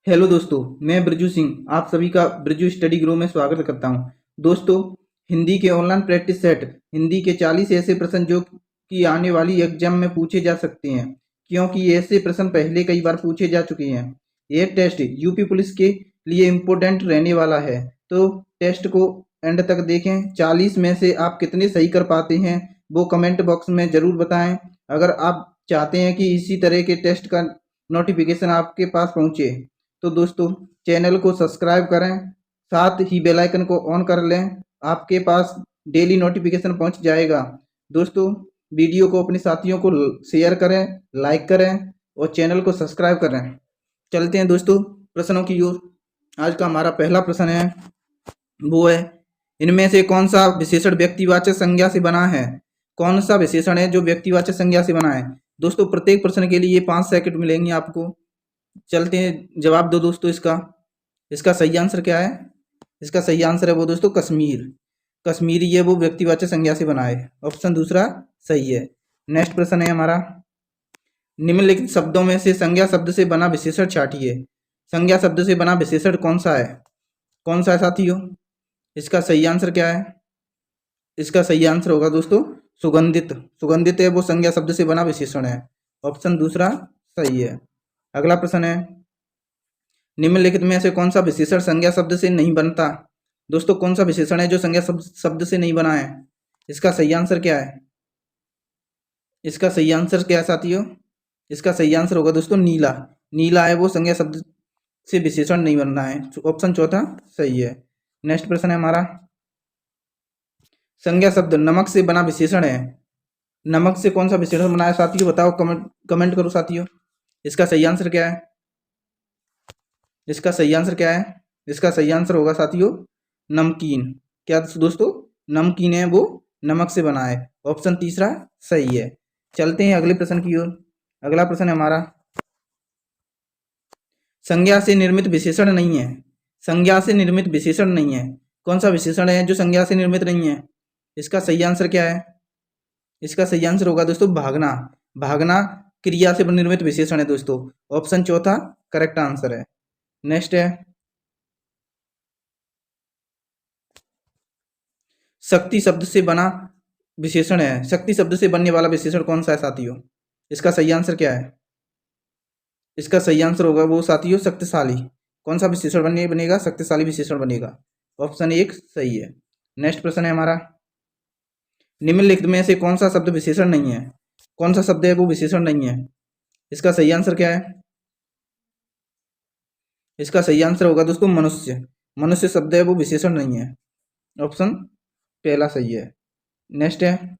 Hello दोस्तों, मैं ब्रजू सिंह आप सभी का ब्रजू स्टडी ग्रो में स्वागत करता हूं। दोस्तों, हिंदी के ऑनलाइन प्रैक्टिस सेट हिंदी के 40 ऐसे प्रश्न जो कि आने वाली एग्जाम में पूछे जा सकते हैं, क्योंकि ऐसे प्रश्न पहले कई बार पूछे जा चुके हैं। ये टेस्ट यूपी पुलिस के लिए इम्पोर्टेंट रहने वाला है, तो टेस्ट को एंड तक देखें। 40 में से आप कितने सही कर पाते हैं वो कमेंट बॉक्स में ज़रूर बताएं। अगर आप चाहते हैं कि इसी तरह के टेस्ट का नोटिफिकेशन आपके पास पहुंचे तो दोस्तों चैनल को सब्सक्राइब करें, साथ ही बेल आइकन को ऑन कर लें। आपके पास डेली नोटिफिकेशन पहुंच जाएगा। दोस्तों, वीडियो को अपने साथियों को शेयर करें, लाइक करें और चैनल को सब्सक्राइब करें। चलते हैं दोस्तों प्रश्नों की ओर। आज का हमारा पहला प्रश्न है, वो है इनमें से कौन सा विशेषण व्यक्तिवाचक संज्ञा से बना है। कौन सा विशेषण है जो व्यक्तिवाचक संज्ञा से बना है। दोस्तों, प्रत्येक प्रश्न के लिए 5 सेकंड मिलेंगे आपको। चलते हैं, जवाब दो दोस्तों। इसका सही आंसर क्या है। इसका सही आंसर है वो दोस्तों कश्मीर। कश्मीरी ये वो व्यक्तिवाचक संज्ञा से बना है। ऑप्शन दूसरा सही है। नेक्स्ट प्रश्न है हमारा, निम्नलिखित शब्दों में से संज्ञा शब्द से बना विशेषण छांटिए। संज्ञा शब्द से बना विशेषण कौन सा है। कौन सा है साथियों। इसका सही आंसर क्या है। इसका सही आंसर होगा दोस्तों सुगंधित। सुगंधित है वो संज्ञा शब्द से बना विशेषण है। ऑप्शन दूसरा सही है। अगला प्रश्न है, निम्नलिखित में से कौन सा विशेषण संज्ञा शब्द से नहीं बनता। दोस्तों, कौन सा विशेषण है जो संज्ञा शब्द से नहीं बना है। इसका सही आंसर क्या है। इसका सही आंसर क्या है साथियों। इसका सही आंसर होगा दोस्तों नीला। नीला है वो संज्ञा शब्द से विशेषण नहीं बनना है। ऑप्शन चौथा सही है। नेक्स्ट प्रश्न है हमारा, संज्ञा शब्द नमक से बना विशेषण है। नमक से कौन सा विशेषण बना है साथियों, बताओ, कमेंट करो साथियों। इसका सही आंसर क्या है। इसका सही आंसर क्या है। इसका सही आंसर होगा साथियों नमकीन। क्या दोस्तों, नमकीन है वो नमक से बना है। ऑप्शन तीसरा सही है। चलते हैं अगले प्रश्न की ओर। अगला प्रश्न है हमारा, संज्ञा से निर्मित विशेषण नहीं है। संज्ञा से निर्मित विशेषण नहीं है। कौन सा विशेषण है जो संज्ञा से निर्मित नहीं है। इसका सही आंसर क्या है। इसका सही आंसर होगा दोस्तों भागना। भागना क्रिया से निर्मित विशेषण है दोस्तों। ऑप्शन चौथा करेक्ट आंसर है। नेक्स्ट है, शक्ति शब्द से बना विशेषण है। शक्ति शब्द से बनने वाला विशेषण कौन सा है साथियों। इसका सही आंसर क्या है। इसका सही आंसर होगा वो साथियों शक्तिशाली। कौन सा विशेषण बनेगा, शक्तिशाली विशेषण बनेगा। ऑप्शन एक सही है। नेक्स्ट प्रश्न है हमारा, निम्नलिखित में से कौन सा शब्द विशेषण नहीं है। कौन सा शब्द है वो विशेषण नहीं है। इसका सही आंसर क्या है। इसका सही आंसर होगा दोस्तों मनुष्य। मनुष्य शब्द है वो विशेषण नहीं है। ऑप्शन पहला सही है। नेक्स्ट है,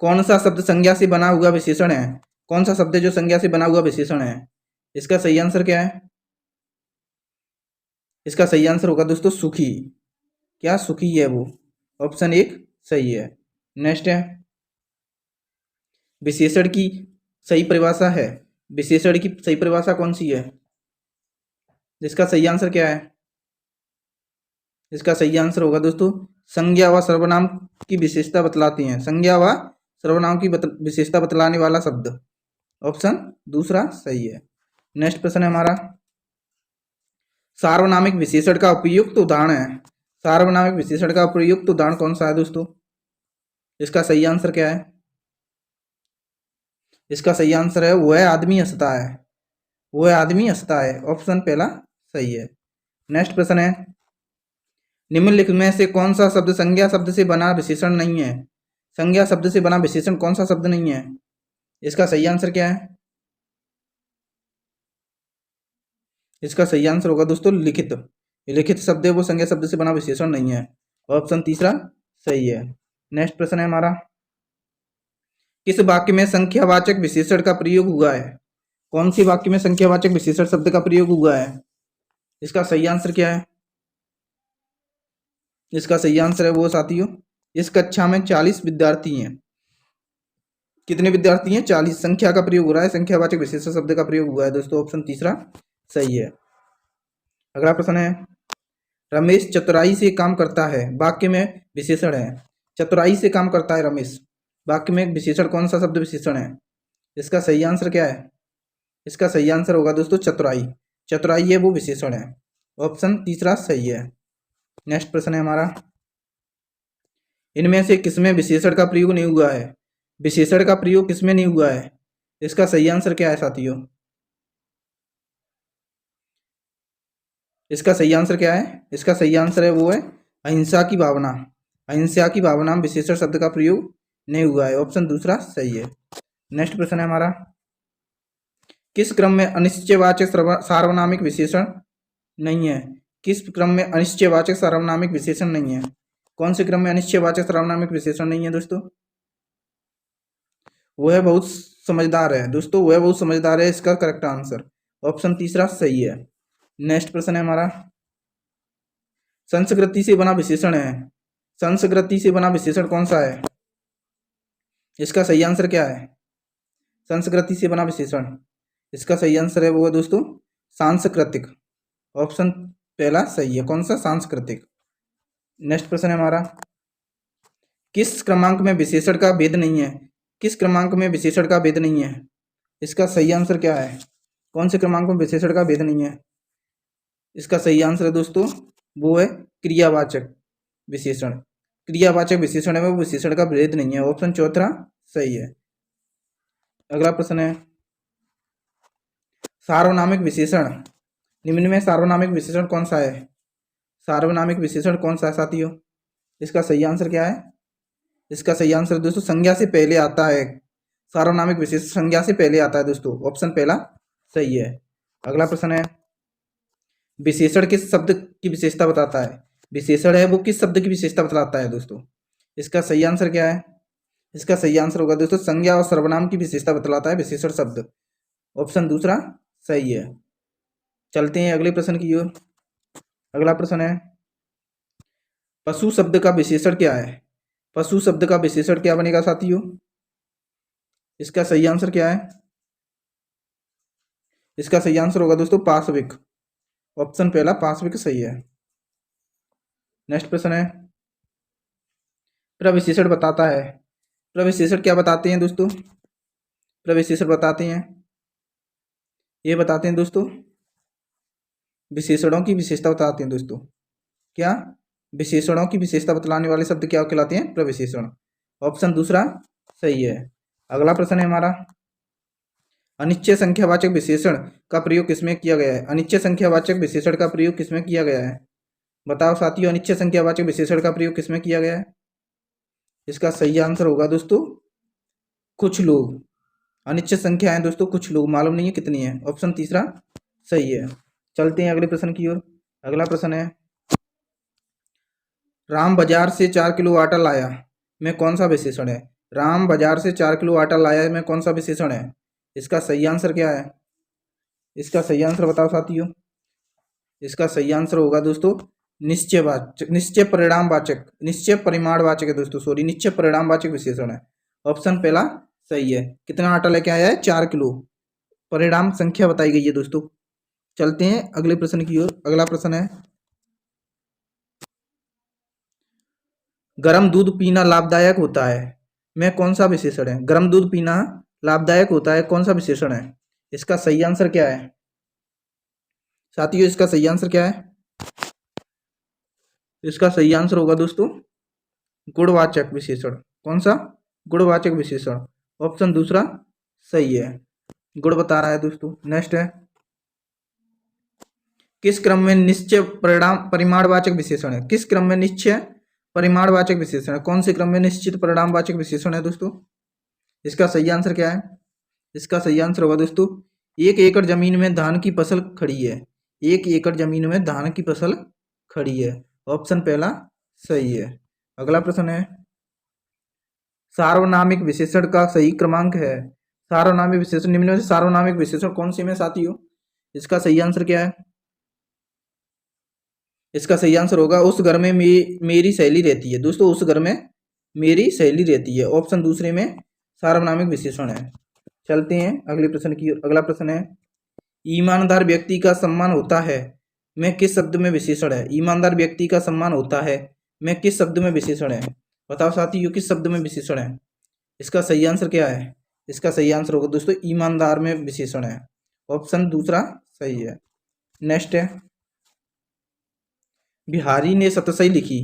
कौन सा शब्द संज्ञा से बना हुआ विशेषण है। कौन सा शब्द है जो संज्ञा से बना हुआ विशेषण है। इसका सही आंसर क्या है। इसका सही आंसर होगा दोस्तों सुखी। क्या सुखी है वो। ऑप्शन एक सही है। नेक्स्ट है, विशेषण की सही परिभाषा है। विशेषण की सही परिभाषा कौन सी है। इसका सही आंसर क्या है। इसका सही आंसर होगा दोस्तों संज्ञा व सर्वनाम की विशेषता बतलाती हैं। संज्ञा व सर्वनाम की विशेषता बतलाने वाला शब्द। ऑप्शन दूसरा सही है। नेक्स्ट प्रश्न है हमारा, सार्वनामिक विशेषण का उपयुक्त उदाहरण है। सार्वनामिक विशेषण का उपयुक्त उदाहरण कौन सा है दोस्तों। इसका सही आंसर क्या है। इसका सही आंसर है वह आदमी हंसता है। वह आदमी हंसता है। ऑप्शन पहला सही है। नेक्स्ट प्रश्न है, निम्नलिखित में से कौन सा शब्द संज्ञा शब्द से बना विशेषण नहीं है। संज्ञा शब्द से बना विशेषण कौन सा शब्द नहीं है। इसका सही आंसर क्या है। इसका सही आंसर होगा दोस्तों लिखित। लिखित शब्द है वो संज्ञा शब्द से बना विशेषण नहीं है। ऑप्शन तीसरा सही है। नेक्स्ट प्रश्न है हमारा, किस वाक्य में संख्यावाचक विशेषण का प्रयोग हुआ है। कौन सी वाक्य में संख्यावाचक विशेषण शब्द का प्रयोग हुआ है। इसका सही आंसर क्या है। इसका सही आंसर है वो साथियों, इस कक्षा में 40 विद्यार्थी हैं। कितने विद्यार्थी हैं 40। संख्या का प्रयोग हो रहा है, संख्यावाचक विशेषण शब्द का प्रयोग हुआ है दोस्तों। ऑप्शन तीसरा सही है। अगला प्रश्न है, रमेश चतुराई से काम करता है वाक्य में विशेषण है। चतुराई से काम करता है रमेश वाक्य में विशेषण कौन सा शब्द विशेषण है। इसका सही आंसर क्या है। इसका सही आंसर होगा दोस्तों चतुराई। चतुराई है वो विशेषण है। ऑप्शन तीसरा सही है। नेक्स्ट प्रश्न है हमारा, इनमें से किसमें विशेषण का प्रयोग नहीं हुआ है? विशेषण का प्रयोग किसमें नहीं हुआ है? इसका सही आंसर क्या है साथियों? इसका सही आंसर क्या है? इसका सही आंसर है वो है अहिंसा की भावना। अहिंसा की भावना में विशेषण शब्द का प्रयोग नहीं हुआ है। ऑप्शन दूसरा सही है। नेक्स्ट प्रश्न है हमारा, किस क्रम में अनिश्चयवाचक सार्वनामिक विशेषण नहीं है? किस क्रम में अनिश्चयवाचक सार्वनामिक विशेषण नहीं है? कौन से क्रम में अनिश्चयवाचक सार्वनामिक विशेषण नहीं है दोस्तों? वह बहुत समझदार है दोस्तों, वह बहुत समझदार है इसका करेक्ट आंसर। ऑप्शन तीसरा सही है। नेक्स्ट प्रश्न है हमारा, संस्कृति से बना विशेषण है, संस्कृति से बना विशेषण कौन सा है? इसका सही आंसर क्या है? संस्कृति से बना विशेषण, इसका सही आंसर है वो है दोस्तों सांस्कृतिक। ऑप्शन पहला सही है। कौन सा? सांस्कृतिक। नेक्स्ट प्रश्न है हमारा, किस क्रमांक में विशेषण का भेद नहीं है? किस क्रमांक में विशेषण का भेद नहीं है? इसका सही आंसर क्या है? कौन से क्रमांक में विशेषण का भेद नहीं है? इसका सही आंसर है दोस्तों वो है क्रियावाचक विशेषण। क्रियावाचक विशेषण है वो विशेषण का भेद नहीं है। ऑप्शन चौथा सही है। अगला प्रश्न है, सार्वनामिक विशेषण, निम्न में सार्वनामिक विशेषण कौन सा है? सार्वनामिक विशेषण कौन सा है साथियों? इसका सही आंसर क्या है? इसका सही आंसर दोस्तों संज्ञा से पहले आता है। सार्वनामिक विशेषण संज्ञा से पहले आता है दोस्तों। ऑप्शन पहला सही है। अगला प्रश्न है, विशेषण किस शब्द की विशेषता बताता है? विशेषण है वो किस शब्द की विशेषता बताता है दोस्तों? इसका सही आंसर क्या है? इसका सही आंसर होगा दोस्तों संज्ञा और सर्वनाम की विशेषता बतलाता है विशेषण शब्द। ऑप्शन दूसरा सही है। चलते हैं अगले प्रश्न की ओर। अगला प्रश्न है, पशु शब्द का विशेषण क्या है? पशु शब्द का विशेषण क्या बनेगा साथियों? इसका सही आंसर क्या है? इसका सही आंसर होगा दोस्तों पाशविक। ऑप्शन पहला पाशविक सही है। नेक्स्ट प्रश्न है, प्रविशेषण बताता है। प्रविशेषण क्या बताते हैं दोस्तों? प्रविशेषण बताते हैं, ये बताते हैं दोस्तों विशेषणों की विशेषता बताते हैं दोस्तों। क्या? विशेषणों की विशेषता बतलाने वाले शब्द क्या कहलाते हैं? प्रविशेषण। ऑप्शन दूसरा सही है। अगला प्रश्न है हमारा, अनिश्चय संख्यावाचक विशेषण का प्रयोग किसमें किया गया है? अनिश्चय संख्यावाचक विशेषण का प्रयोग किसमें किया गया है? बताओ साथियों, अनिश्चय संख्यावाचक विशेषण का प्रयोग किसमें किया गया है? इसका सही आंसर होगा दोस्तों कुछ लोग। अनिश्चित संख्या है दोस्तों, कुछ लोग, मालूम नहीं है कितनी है। ऑप्शन तीसरा सही है। चलते हैं अगले प्रश्न की ओर। अगला प्रश्न है, राम बाजार से 4 किलो आटा लाया में कौन सा विशेषण है? राम बाजार से 4 किलो आटा लाया में कौन सा विशेषण है? इसका सही आंसर क्या है? इसका सही आंसर बताओ साथियों। इसका सही आंसर होगा दोस्तों निश्चयवाचक, निश्चय परिणामवाचक, निश्चय परिमाणवाचक है दोस्तों, सॉरी निश्चय परिणामवाचक विशेषण है। ऑप्शन पहला सही है। कितना आटा लेके आया है? 4 किलो। परिणाम संख्या बताई गई है दोस्तों। चलते हैं अगले प्रश्न की ओर। अगला प्रश्न है, गर्म दूध पीना लाभदायक होता है में कौन सा विशेषण है? गर्म दूध पीना लाभदायक होता है कौन सा विशेषण है? इसका सही आंसर क्या है साथियों? इसका सही आंसर क्या है? इसका सही आंसर होगा दोस्तों गुणवाचक विशेषण। कौन सा? गुणवाचक विशेषण। ऑप्शन दूसरा सही है, गुण बता रहा है दोस्तों। नेक्स्ट है, किस क्रम में निश्चय परिमाणवाचक विशेषण है? किस क्रम में निश्चय परिमाणवाचक विशेषण है? कौन से क्रम में निश्चित परिणामवाचक विशेषण है दोस्तों? इसका सही आंसर क्या है? इसका सही आंसर होगा दोस्तों 1 एकड़ जमीन में धान की फसल खड़ी है। 1 एकड़ जमीन में धान की फसल खड़ी है। ऑप्शन पहला सही है। अगला प्रश्न है, सार्वनामिक विशेषण का सही क्रमांक है। सार्वनामिक विशेषण, निम्न में से सार्वनामिक विशेषण कौन से में साथियों? इसका सही आंसर क्या है? इसका सही आंसर होगा उस घर में मेरी सहेली रहती है दोस्तों, उस घर में मेरी सहेली रहती है। ऑप्शन दूसरे में सार्वनामिक विशेषण है। चलते हैं अगले प्रश्न की। अगला प्रश्न है, ईमानदार व्यक्ति का सम्मान होता है में किस शब्द में विशेषण है? ईमानदार व्यक्ति का सम्मान होता है में किस शब्द में विशेषण है? बताओ साथियों किस शब्द में विशेषण है? इसका सही आंसर क्या है? इसका सही आंसर होगा दोस्तों ईमानदार में विशेषण है। ऑप्शन दूसरा सही है। नेक्स्ट है बिहारी ने सतसई लिखी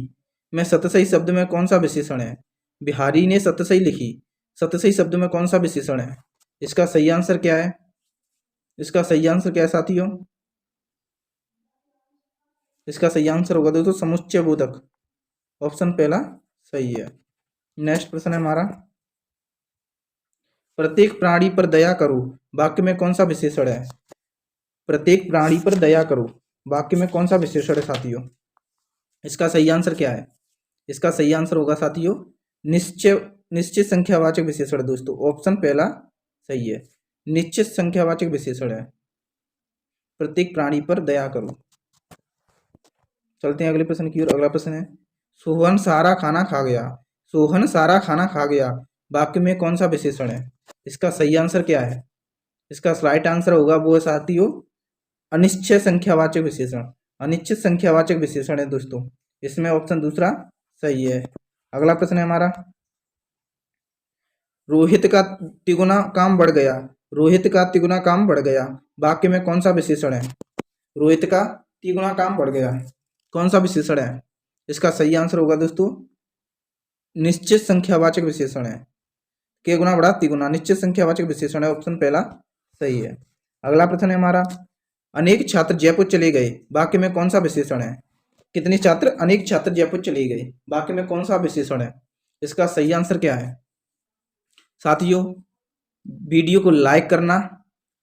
में सतसई शब्द में कौन सा विशेषण है? बिहारी ने सतसई लिखी, सतसई शब्द में कौन सा विशेषण है? इसका सही आंसर क्या है? इसका सही आंसर क्या है साथियों? इसका सही आंसर होगा दोस्तों समुच्चय बोधक, ऑप्शन पहला सही है। नेक्स्ट प्रश्न है हमारा, प्रत्येक प्राणी पर दया करो वाक्य में कौन सा विशेषण है? प्रत्येक प्राणी पर दया करो वाक्य में कौन सा विशेषण है साथियों? इसका सही आंसर क्या है? इसका सही आंसर होगा साथियों निश्चित संख्यावाचक विशेषण दोस्तों, ऑप्शन पहला सही है। निश्चित संख्यावाचक विशेषण है, प्रत्येक प्राणी पर दया करो। चलते हैं अगले प्रश्न की ओर। अगला प्रश्न है सोहन सारा खाना खा गया, सोहन सारा खाना खा गया वाक्य में कौन सा विशेषण है? इसका सही आंसर क्या है? इसका राइट आंसर होगा वो साथियों अनिश्चित संख्यावाचक विशेषण, अनिश्चित संख्यावाचक विशेषण है दोस्तों, इसमें ऑप्शन दूसरा सही है। अगला प्रश्न है हमारा, रोहित का तिगुना काम बढ़ गया, रोहित का तिगुना काम बढ़ गया वाक्य में कौन सा विशेषण है? रोहित का तिगुना काम बढ़ गया कौन सा विशेषण है? इसका सही आंसर होगा दोस्तों निश्चित संख्यावाचक विशेषण है, के गुना बढ़ा तिगुना, निश्चित संख्यावाचक विशेषण है, ऑप्शन पहला सही है। अगला प्रश्न है हमारा, अनेक छात्र जयपुर चले गए वाक्य में कौन सा विशेषण है? कितने छात्र? अनेक छात्र जयपुर चले गए वाक्य में कौन सा विशेषण है? इसका सही आंसर क्या है? साथियों वीडियो को लाइक करना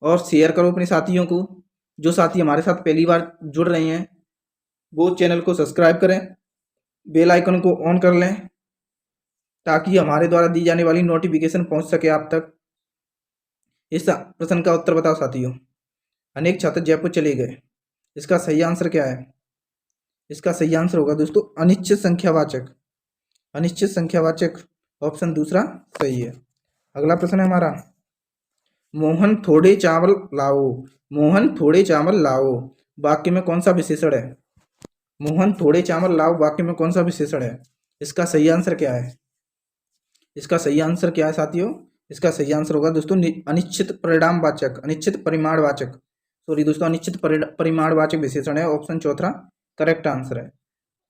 और शेयर करो अपने साथियों को। जो साथी हमारे साथ पहली बार जुड़ रहे हैं वो चैनल को सब्सक्राइब करें, बेल आइकन को ऑन कर लें ताकि हमारे द्वारा दी जाने वाली नोटिफिकेशन पहुंच सके आप तक। इस प्रश्न का उत्तर बताओ साथियों, अनेक छात्र जयपुर चले गए, इसका सही आंसर क्या है? इसका सही आंसर होगा दोस्तों अनिश्चित संख्यावाचक, अनिश्चित संख्यावाचक, ऑप्शन दूसरा सही है। अगला प्रश्न है हमारा, मोहन थोड़े चावल लाओ, मोहन थोड़े चावल लाओ वाक्य में कौन सा विशेषण है? मोहन थोड़े चावल लाओ वाक्य में कौन सा विशेषण है? इसका सही आंसर क्या है? इसका सही आंसर क्या है साथियों? इसका सही आंसर होगा दोस्तों अनिश्चित परिणामवाचक, अनिश्चित परिमाणवाचक, सॉरी दोस्तों अनिश्चित परिमाणवाचक विशेषण है, ऑप्शन चौथा करेक्ट आंसर है।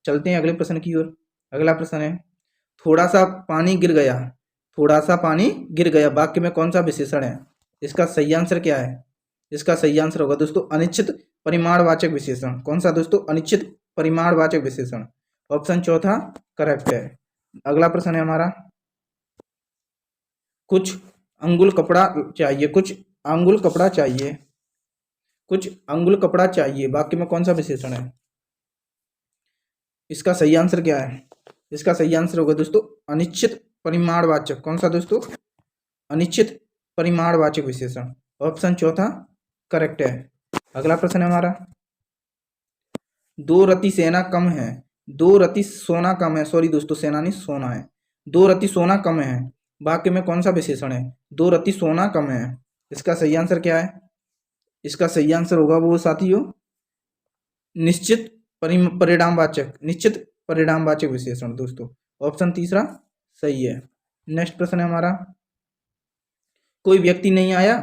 चलते हैं अगले प्रश्न की ओर। अगला प्रश्न है थोड़ा सा पानी गिर गया, थोड़ा सा पानी गिर गया वाक्य में कौन सा विशेषण है? इसका सही आंसर क्या है? इसका सही आंसर होगा दोस्तों अनिश्चित परिमाणवाचक विशेषण, कौन सा दोस्तों? अनिश्चित परिमाणवाचक विशेषण, ऑप्शन चौथा करेक्ट है। अगला प्रश्न है हमारा, कुछ अंगुल कपड़ा चाहिए, कुछ अंगुल कपड़ा चाहिए, कुछ अंगुल कपड़ा चाहिए वाक्य में कौन सा विशेषण है? इसका सही आंसर क्या है? इसका सही आंसर होगा दोस्तों अनिश्चित परिमाणवाचक, कौन सा दोस्तों? अनिश्चित परिमाणवाचक विशेषण, ऑप्शन चौथा करेक्ट है। अगला प्रश्न है हमारा, दो रति सेना कम है, दो रति सोना कम है, सॉरी दोस्तों सेना नहीं सोना है, दो रति सोना कम है वाक्य में कौन सा विशेषण है? दो रति सोना कम है, इसका सही आंसर क्या है? इसका सही आंसर होगा वो साथियों निश्चित परिणामवाचक, निश्चित परिणामवाचक विशेषण दोस्तों, ऑप्शन तीसरा सही है। नेक्स्ट प्रश्न है हमारा, कोई व्यक्ति नहीं आया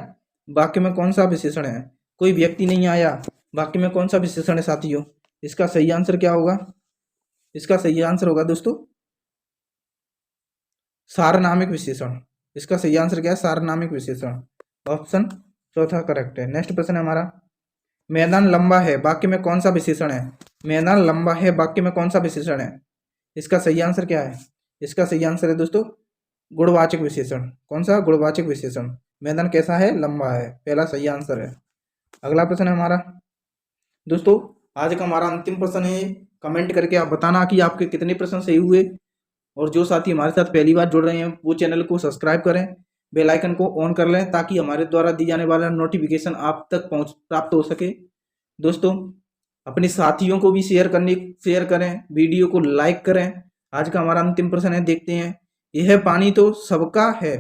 वाक्य में कौन सा विशेषण है? कोई व्यक्ति नहीं आया वाक्य में कौन सा विशेषण है साथियों? इसका सही आंसर क्या होगा? इसका सही आंसर होगा दोस्तों सार्वनामिक विशेषण, इसका सही आंसर क्या है? सार्वनामिक विशेषण, ऑप्शन चौथा करेक्ट है। नेक्स्ट प्रश्न है हमारा, मैदान लंबा है वाक्य में कौन सा विशेषण है? मैदान लंबा है वाक्य में कौन सा विशेषण है? इसका सही आंसर क्या है? इसका सही आंसर है दोस्तों गुणवाचक विशेषण, कौन सा? गुणवाचक विशेषण, मैदान कैसा है? लंबा है, पहला सही आंसर है। अगला प्रश्न है हमारा दोस्तों, आज का हमारा अंतिम प्रश्न है, कमेंट करके आप बताना कि आपके कितने प्रश्न सही हुए, और जो साथी हमारे साथ पहली बार जुड़ रहे हैं वो चैनल को सब्सक्राइब करें, बेल आइकन को ऑन कर लें ताकि हमारे द्वारा दी जाने वाला नोटिफिकेशन आप तक प्राप्त हो सके। दोस्तों अपने साथियों को भी शेयर करें, वीडियो को लाइक करें। आज का हमारा अंतिम प्रश्न है, देखते हैं, यह पानी तो सबका है,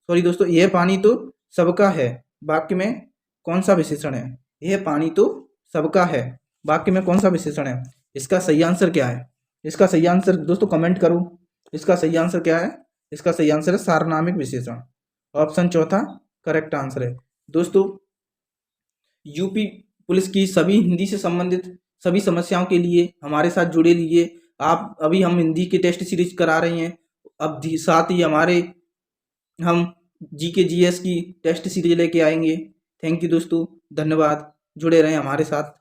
सॉरी दोस्तों यह पानी तो सबका है वाक्य में कौन सा विशेषण है? यह पानी तो सबका है वाक्य में कौन सा विशेषण है? इसका सही आंसर क्या है? इसका सही आंसर दोस्तों कमेंट करो, इसका सही आंसर क्या है? इसका सही आंसर है सार्वनामिक विशेषण, ऑप्शन चौथा करेक्ट आंसर है। दोस्तों यूपी पुलिस की सभी हिंदी से संबंधित सभी समस्याओं के लिए हमारे साथ जुड़े रहिए। आप अभी हम हिंदी के टेस्ट सीरीज करा रहे हैं, अब साथ ही हम जीके जीएस की टेस्ट सीरीज लेके आएंगे। थैंक यू दोस्तों, धन्यवाद, जुड़े रहें हमारे साथ।